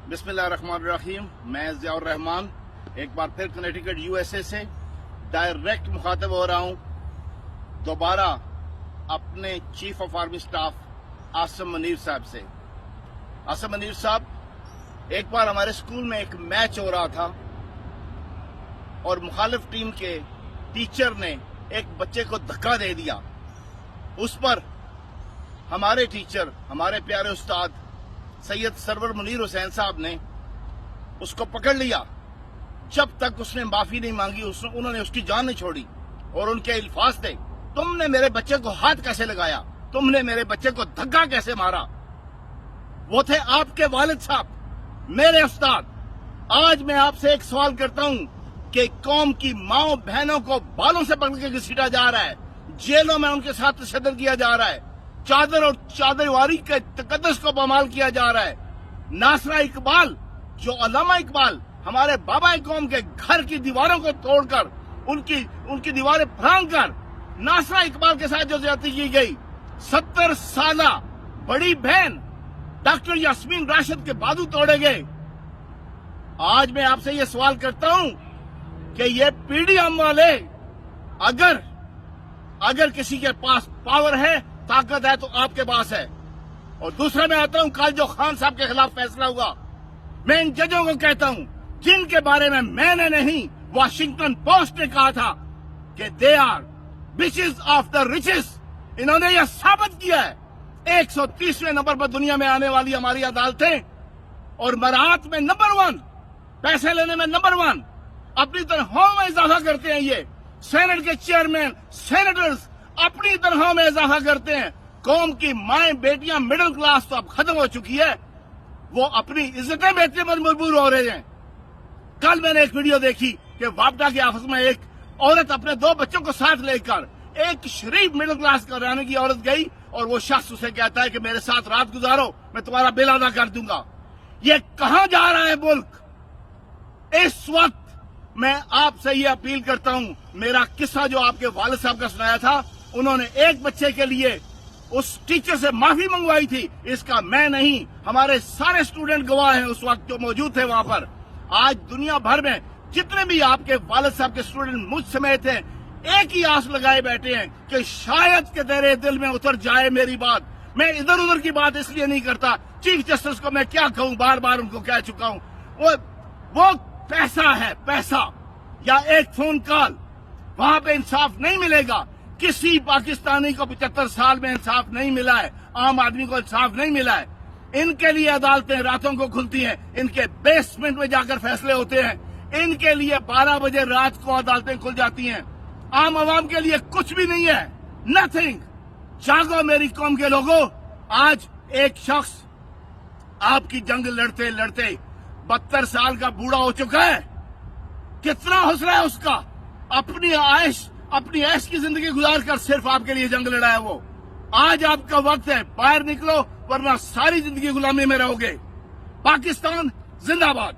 بسم اللہ الرحمن الرحیم. میں ضیاء الرحمان ایک بار پھر کنیکٹیکٹ USA سے ڈائریکٹ مخاطب ہو رہا ہوں دوبارہ اپنے chief of army staff Asim Munir صاحب سے. عاصم منیر صاحب، ایک بار ہمارے اسکول میں ایک میچ ہو رہا تھا اور مخالف ٹیم کے ٹیچر نے ایک بچے کو دھکا دے دیا. اس پر ہمارے ٹیچر، ہمارے پیارے استاد سید سرور منیر حسین صاحب نے اس کو پکڑ لیا. جب تک اس نے معافی نہیں مانگی انہوں نے اس کی جان نہیں چھوڑی. اور ان کے الفاظ تھے، تم نے میرے بچے کو ہاتھ کیسے لگایا، تم نے میرے بچے کو دھکا کیسے مارا. وہ تھے آپ کے والد صاحب، میرے استاد. آج میں آپ سے ایک سوال کرتا ہوں کہ قوم کی ماؤں بہنوں کو بالوں سے پکڑ کے گھسیٹا جا رہا ہے، جیلوں میں ان کے ساتھ تشدد کیا جا رہا ہے، چادر اور چادرواری کے تقدس کو پامال کیا جا رہا ہے. ناصرہ اقبال، جو علامہ اقبال ہمارے بابا قوم کے گھر کی دیواروں کو توڑ کر ان کی دیواریں پھرانگ کر ناصرہ اقبال کے ساتھ جو زیادتی کی گئی، 70 سالہ بڑی بہن ڈاکٹر یاسمین راشد کے بازو توڑے گئے. آج میں آپ سے یہ سوال کرتا ہوں کہ یہ PDM والے اگر کسی کے پاس پاور ہے، طاقت ہے، تو آپ کے پاس ہے. اور دوسرا میں آتا ہوں، کل جو خان صاحب کے خلاف فیصلہ ہوا، میں ان ججوں کو کہتا ہوں جن کے بارے میں نے نہیں، واشنگٹن پوسٹ نے کہا تھا کہ they are bitches of the riches. انہوں نے یہ ثابت کیا ہے. 130ویں نمبر پر دنیا میں آنے والی ہماری عدالتیں، اور مراعات میں نمبر 1، پیسے لینے میں نمبر 1، اپنی تنخواہوں میں اضافہ کرتے ہیں. یہ سینٹ کے چیئرمین، سینیٹرز اپنی تنخواہوں میں اضافہ کرتے ہیں. قوم کی مائیں بیٹیاں مڈل کلاس تو اب ختم ہو چکی ہے، وہ اپنی عزتیں بیچنے پر مجبور ہو رہے ہیں. کل میں نے ایک ویڈیو دیکھی کہ واپڈا کے آفس میں ایک عورت اپنے 2 بچوں کو ساتھ لے کر ایک شریف مڈل کلاس گھرانے کی عورت گئی، اور وہ شخص اسے کہتا ہے کہ میرے ساتھ رات گزارو، میں تمہارا بل ادا کر دوں گا. یہ کہاں جا رہا ہے ملک؟ اس وقت میں آپ سے یہ اپیل کرتا ہوں، میرا قصہ جو آپ کے والد صاحب کا سنایا تھا، انہوں نے ایک بچے کے لیے اس ٹیچر سے معافی منگوائی تھی، اس کا میں نہیں، ہمارے سارے اسٹوڈنٹ گواہ ہیں اس وقت جو موجود تھے وہاں پر. آج دنیا بھر میں جتنے بھی آپ کے والد صاحب کے اسٹوڈنٹ مجھ سمیت ہیں، ایک ہی آس لگائے بیٹھے ہیں کہ شاید کہ تیرے دل میں اتر جائے میری بات. میں ادھر ادھر کی بات اس لیے نہیں کرتا، چیف جسٹس کو میں کیا کہوں، بار بار ان کو کہہ چکا ہوں. وہ پیسہ ہے، پیسہ یا ایک فون کال، وہاں پہ انصاف نہیں ملے گا. کسی پاکستانی کو 75 سال میں انصاف نہیں ملا ہے، عام آدمی کو انصاف نہیں ملا ہے. ان کے لیے عدالتیں راتوں کو کھلتی ہیں، ان کے بیسمنٹ میں جا کر فیصلے ہوتے ہیں. ان کے لیے 12 بجے رات کو عدالتیں کھل جاتی ہیں. عام عوام کے لیے کچھ بھی نہیں ہے، نتھنگ. جاگو میری قوم کے لوگوں. آج ایک شخص آپ کی جنگ لڑتے لڑتے 72 سال کا بوڑھا ہو چکا ہے. کتنا حوصلہ ہے اس کا، اپنی عیش کی زندگی گزار کر صرف آپ کے لیے جنگ لڑا ہے وہ. آج آپ کا وقت ہے، باہر نکلو ورنہ ساری زندگی غلامی میں رہو گے. پاکستان زندہ باد.